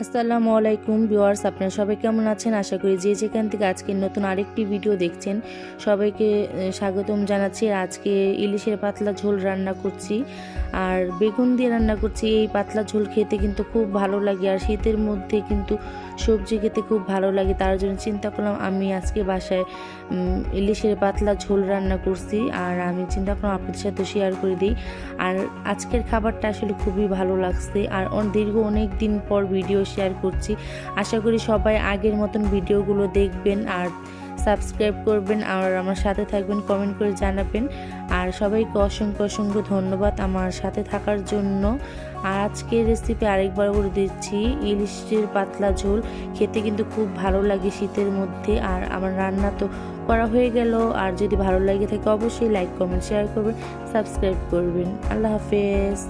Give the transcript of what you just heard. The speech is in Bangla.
আসসালামু আলাইকুম ভিউয়ার্স, আপনারা সবাই কেমন আছেন? আশা করি যে যেখান থেকে আজকে নতুন আরেকটি ভিডিও দেখছেন সবাইকে স্বাগতম জানাচ্ছি। আজকে ইলিশের পাতলা ঝোল রান্না করছি আর বেগুন দিয়ে রান্না করছি। এই পাতলা ঝোল খেতে কিন্তু খুব ভালো লাগে আর শীতের মধ্যে কিন্তু সবজি খেতে খুব ভালো লাগে। তার জন্য চিন্তা করলাম আমি আজকে বাসায় ইলিশের পাতলা ঝোল রান্না করছি আর আমি চিন্তা করলাম আপনাদের সাথে শেয়ার করে দিই। আর আজকের খাবারটা আসলে খুবই ভালো লাগছে আর দীর্ঘ অনেক দিন পর ভিডিও শেয়ার করছি। আশা করি সবাই আগের মতন ভিডিওগুলো দেখবেন আর সাবস্ক্রাইব করবেন আর আমার সাথে থাকবেন, কমেন্ট করে জানাবেন। আর সবাইকে অসংখ্য অসংখ্য ধন্যবাদ আমার সাথে থাকার জন্য। আর আজকের রেসিপি আরেকবার করে দিচ্ছি, ইলিশের পাতলা ঝোল খেতে কিন্তু খুব ভালো লাগে শীতের মধ্যে। আর আমার রান্না তো করা হয়ে গেল। আর যদি ভালো লাগে থাকে অবশ্যই লাইক, কমেন্ট, শেয়ার করবেন, সাবস্ক্রাইব করবেন। আল্লাহ হাফেজ।